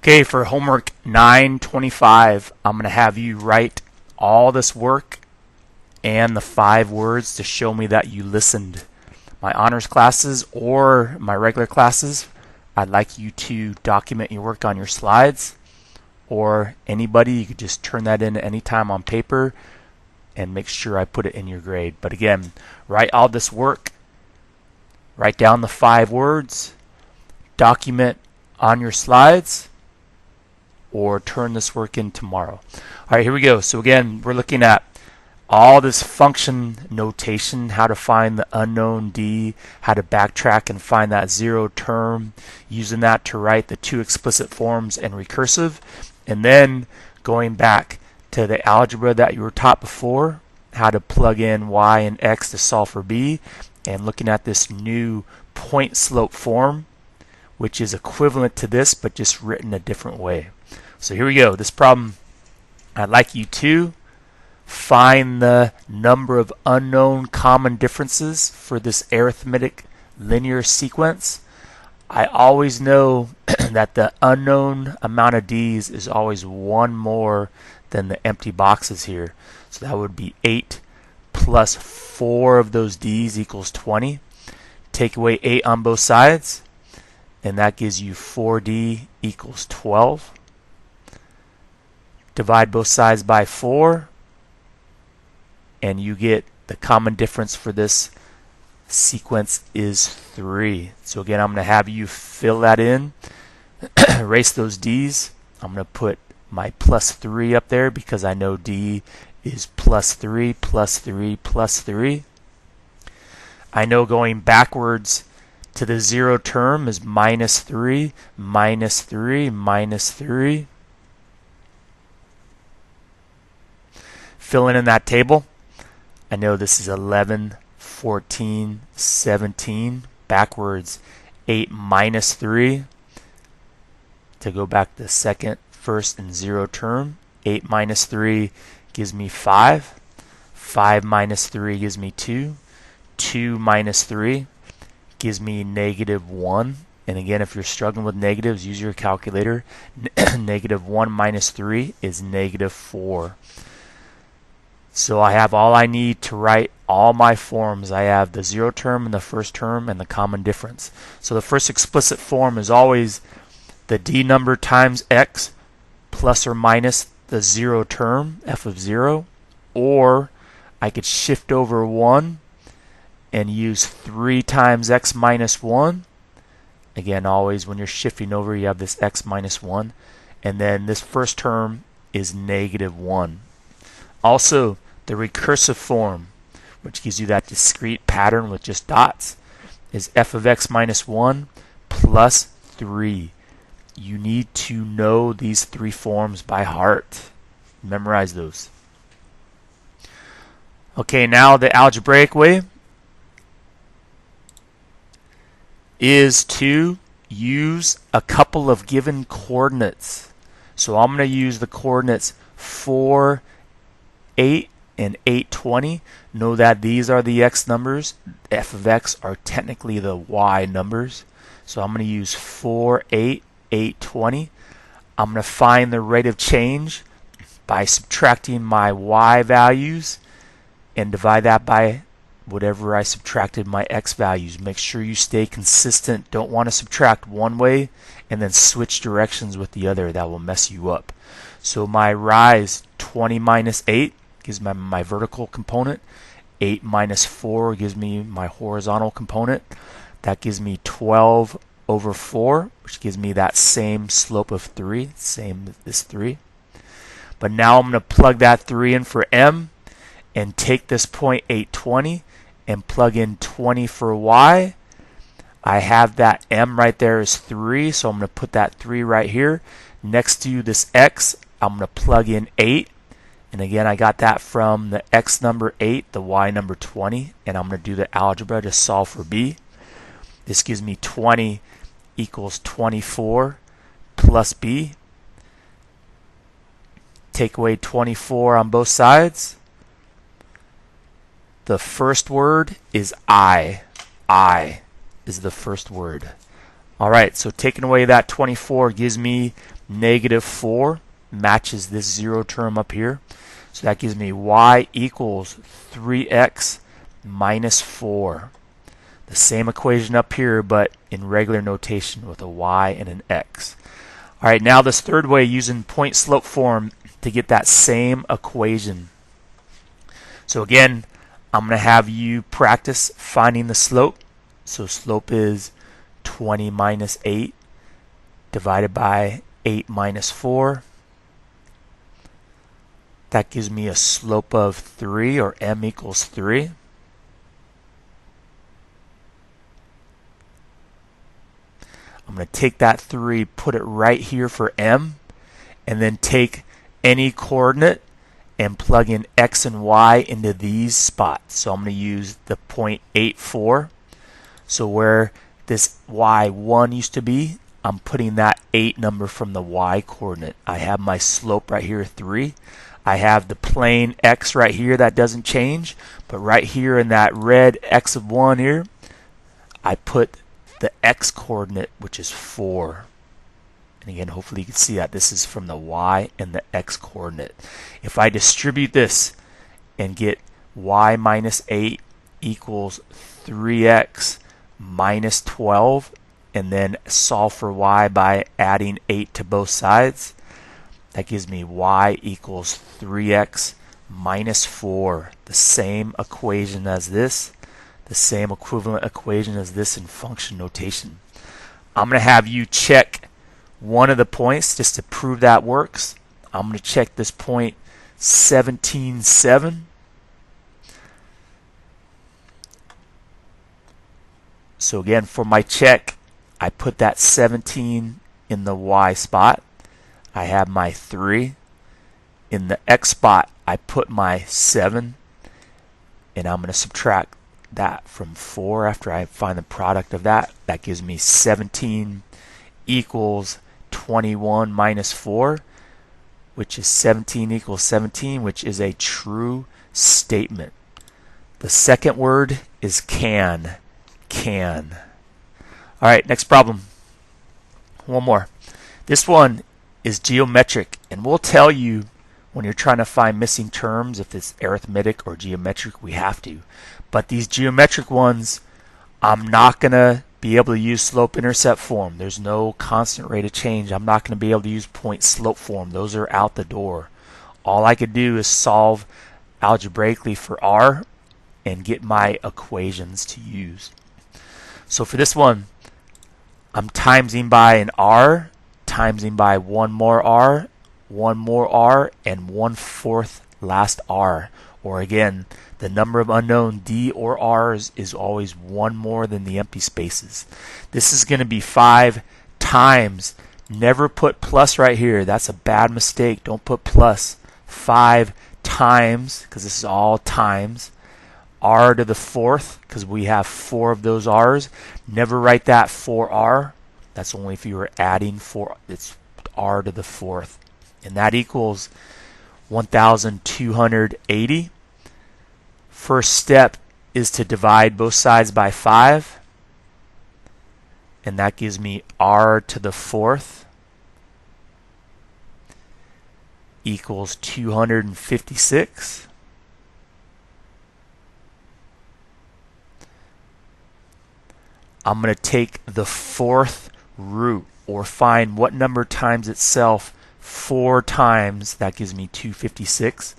Okay, for homework 925, I'm going to have you write all this work and the 5 words to show me that you listened. My honors classes or my regular classes, I'd like you to document your work on your slides, or anybody, you could just turn that in anytime on paper and make sure I put it in your grade. But again, write all this work, write down the 5 words, document on your slides, or turn this work in tomorrow. All right, here we go. So again, we're looking at all this function notation, how to find the unknown d, how to backtrack and find that zero term, using that to write the 2 explicit forms and recursive, and then going back to the algebra that you were taught before, how to plug in y and x to solve for b, and looking at this new point slope form, which is equivalent to this but just written a different way. So here we go. This problem, I'd like you to find the number of unknown common differences for this arithmetic linear sequence. I always know that the unknown amount of d's is always 1 more than the empty boxes here. So that would be 8 plus 4 of those d's equals 20. Take away 8 on both sides, and that gives you 4d equals 12. Divide both sides by 4, and you get the common difference for this sequence is 3. So again, I'm going to have you fill that in, erase those d's. I'm going to put my plus 3 up there because I know d is plus 3, plus 3, plus 3. I know going backwards to the 0 term is minus 3, minus 3, minus 3. Filling in that table, I know this is 11, 14, 17. Backwards, 8 minus 3. To go back to the second, first, and 0 term, 8 minus 3 gives me 5. 5 minus 3 gives me 2. 2 minus 3 gives me negative 1. And again, if you're struggling with negatives, use your calculator. Negative 1 minus 3 is negative 4. So I have all I need to write all my forms. I have the 0 term and the first term and the common difference. So the first explicit form is always the d number times x plus or minus the 0 term, f of 0. Or I could shift over 1 and use 3 times x minus 1. Again, always when you're shifting over, you have this x minus 1. And then this first term is negative 1. Also, the recursive form, which gives you that discrete pattern with just dots, is f of x minus 1 plus 3. You need to know these 3 forms by heart. Memorize those. Okay, now the algebraic way is to use a couple of given coordinates. So I'm going to use the coordinates 4, 8, and 820. Know that these are the x numbers. F of x are technically the y numbers. So I'm going to use 4, 8, 820. I'm going to find the rate of change by subtracting my y values and divide that by whatever I subtracted my x values. Make sure you stay consistent. Don't want to subtract one way and then switch directions with the other. That will mess you up. So my rise, 20 minus 8 gives me my vertical component. 8 minus 4 gives me my horizontal component. That gives me 12 over 4, which gives me that same slope of 3, same this 3. But now I'm going to plug that 3 in for m and take this point 820 and plug in 20 for y. I have that m right there is 3, so I'm going to put that 3 right here. Next to this x, I'm going to plug in 8. And again, I got that from the x number 8, the y number 20, and I'm going to do the algebra to solve for b. This gives me 20 equals 24 plus b. Take away 24 on both sides. The first word is I. I is the first word. Alright, so taking away that 24 gives me negative 4 matches this 0 term up here. So that gives me y equals 3x minus 4. The same equation up here, but in regular notation with a y and an x. All right, now this third way, using point slope form to get that same equation. So again, I'm going to have you practice finding the slope. So slope is 20 minus 8 divided by 8 minus 4. That gives me a slope of 3, or m equals 3. I'm going to take that 3, put it right here for m, and then take any coordinate and plug in x and y into these spots. So I'm going to use the point 84. So where this y1 used to be, I'm putting that 8 number from the y coordinate. I have my slope right here, 3. I have the plane x right here, that doesn't change, but right here in that red x of 1 here, I put the x coordinate, which is 4. And again, hopefully you can see that this is from the y and the x coordinate. If I distribute this and get y minus 8 equals 3x minus 12, and then solve for y by adding 8 to both sides, that gives me y equals 3x minus 4. The same equation as this, the same equivalent equation as this in function notation. I'm going to have you check one of the points just to prove that works. I'm going to check this point 17.7. So again, for my check, I put that 17 in the y spot. I have my 3. In the x spot, I put my 7. And I'm going to subtract that from 4 after I find the product of that. That gives me 17 equals 21 minus 4, which is 17 equals 17, which is a true statement. The second word is can. Can. All right, next problem. One more. This one is geometric, and we'll tell you when you're trying to find missing terms if it's arithmetic or geometric, we have to. But these geometric ones, I'm not going to be able to use slope-intercept form. There's no constant rate of change. I'm not going to be able to use point slope form. Those are out the door. All I could do is solve algebraically for r and get my equations to use. So for this one, I'm timesing by an r, timesing by one more r, and 1/4 last r. Or again, the number of unknown d or r's is always one more than the empty spaces. This is going to be 5 times. Never put plus right here. That's a bad mistake. Don't put plus. 5 times, because this is all times, r to the 4th, because we have 4 of those r's. Never write that 4r. That's only if you were adding 4. It's r to the 4th. And that equals 1,280. First step is to divide both sides by 5. And that gives me r to the 4th equals 256. I'm going to take the 4th root, or find what number times itself 4 times. That gives me 256.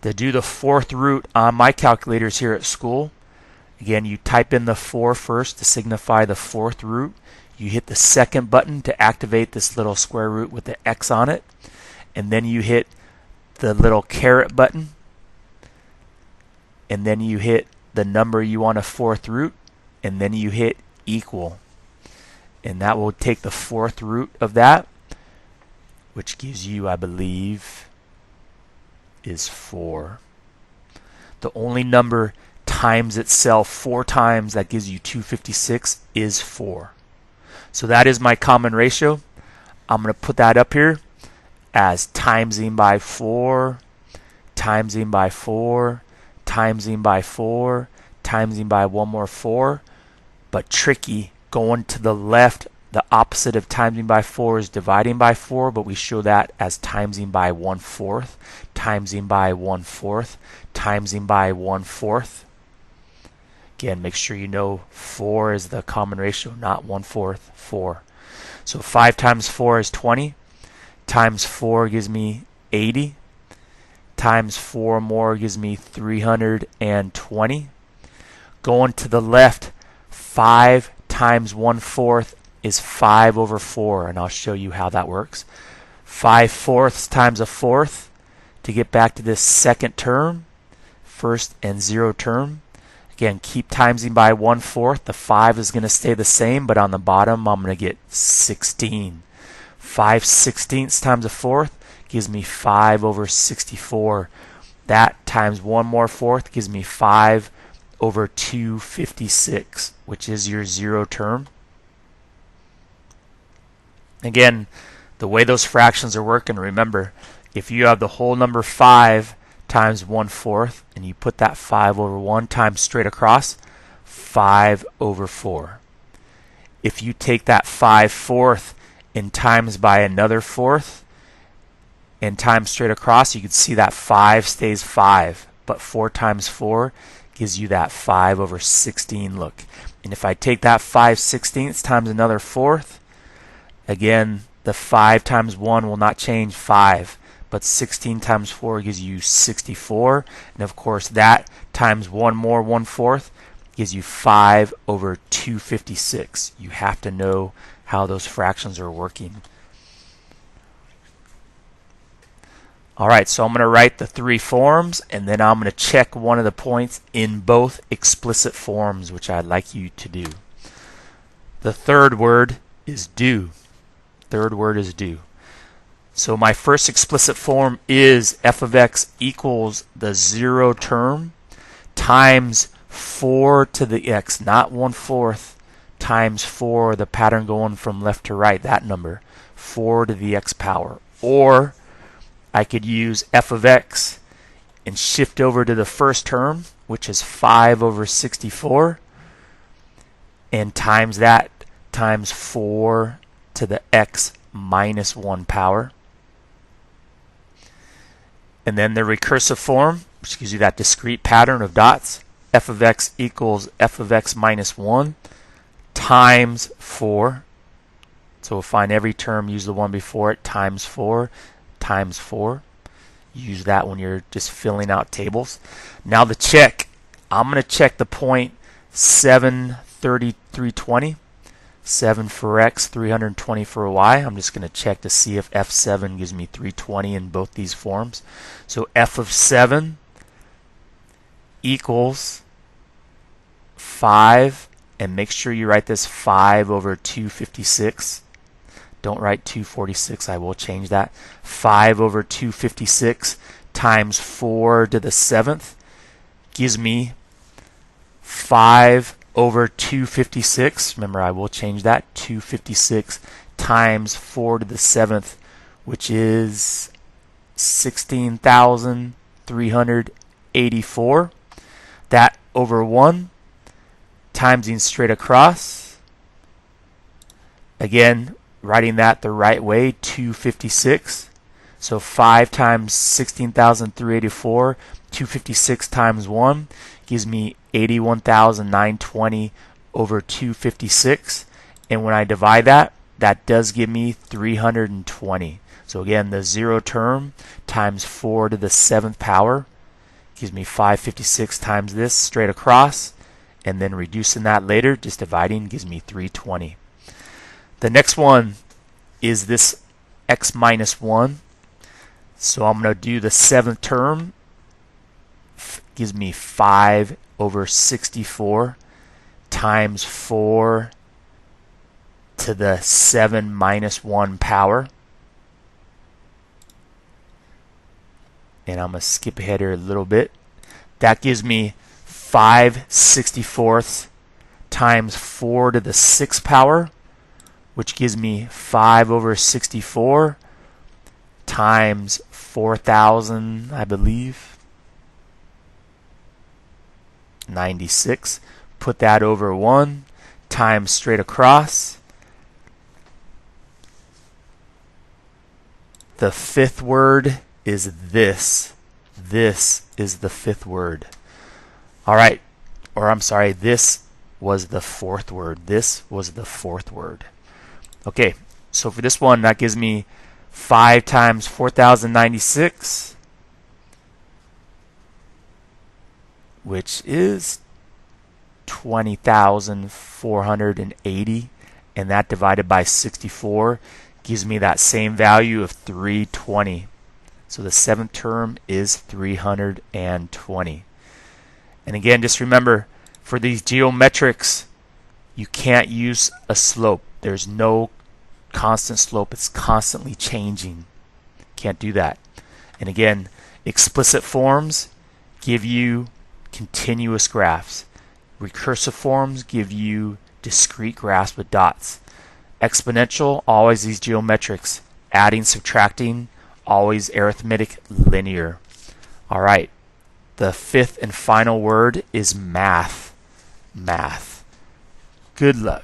To do the 4th root on my calculators here at school, again, you type in the 4 first to signify the 4th root. You hit the second button to activate this little square root with the x on it. And then you hit the little caret button. And then you hit the number you want a 4th root. And then you hit equal. And that will take the 4th root of that, which gives you, I believe, is 4. The only number times itself 4 times that gives you 256 is 4. So that is my common ratio. I'm going to put that up here as timesing by 4, timesing by 4, timesing by 4, timesing by one more 4. But tricky, going to the left the opposite of timesing by 4 is dividing by 4, but we show that as timesing by 1/4, timesing by 1/4, timesing by 1/4. Again, make sure you know 4 is the common ratio, not 1/4, 4. So 5 times 4 is 20, times 4 gives me 80, times 4 more gives me 320. Going to the left, 5 times 1/4 is 5/4, and I'll show you how that works. 5/4 times a fourth to get back to this second term, first and 0 term. Again, keep timesing by 1/4. The 5 is going to stay the same, but on the bottom I'm going to get 16. 5/16 times a fourth gives me 5/64. That times one more fourth gives me 5/256, which is your 0 term. Again, the way those fractions are working, remember, if you have the whole number 5 times 1/4 and you put that 5/1 times straight across, 5/4. If you take that 5/4 and times by another fourth and times straight across, you can see that 5 stays 5, but 4 times 4 gives you that 5/16 look. And if I take that 5/16 times another fourth, again, the 5 times 1 will not change 5, but 16 times 4 gives you 64. And of course, that times 1 more 1/4 gives you 5/256. You have to know how those fractions are working. Alright, so I'm going to write the 3 forms, and then I'm going to check one of the points in both explicit forms, which I'd like you to do. The third word is do. Third word is do. So my first explicit form is f of x equals the 0 term times 4 to the x, not 1/4, times 4, the pattern going from left to right, that number, 4 to the x power. Or I could use f of x and shift over to the first term, which is 5/64, and times that times 4 to the x minus 1 power. And then the recursive form, which gives you that discrete pattern of dots, f of x equals f of x minus 1 times 4. So we'll find every term, use the one before it, times 4 times 4. Use that when you're just filling out tables. Now the check. I'm going to check the point 73320. 7 for x, 320 for y. I'm just going to check to see if f7 gives me 320 in both these forms. So f of 7 equals 5, and make sure you write this 5/256. Don't write 246, I will change that. 5/256 times 4 to the 7th gives me 5/256. Remember, I will change that. 256 times 4 to the 7th, which is 16,384. That over 1, timesing straight across. Again, writing that the right way, 256. So 5 times 16,384, 256 times 1 gives me 81,920 over 256. And when I divide that, that does give me 320. So again, the 0 term times 4 to the 7th power gives me 556 times this straight across. And then reducing that later, just dividing, gives me 320. The next one is this x minus 1. So I'm going to do the 7th term. Gives me 5/64 times 4 to the 7 minus 1 power. And I'm going to skip ahead here a little bit. That gives me 5/64 times 4 to the 6th power, which gives me 5/64 times 4,000, I believe, 96. Put that over 1 times straight across. The fifth word is this. This is the fifth word. All right. Or I'm sorry, this was the fourth word. This was the fourth word. Okay, so for this one, that gives me 5 times 4,096, which is 20,480, and that divided by 64 gives me that same value of 320. So the seventh term is 320. And again, just remember, for these geometrics, you can't use a slope. There's no constant slope. It's constantly changing. Can't do that. And again, explicit forms give you continuous graphs. Recursive forms give you discrete graphs with dots. Exponential, always these geometrics. Adding, subtracting, always arithmetic, linear. All right. The fifth and final word is math. Math. Good luck.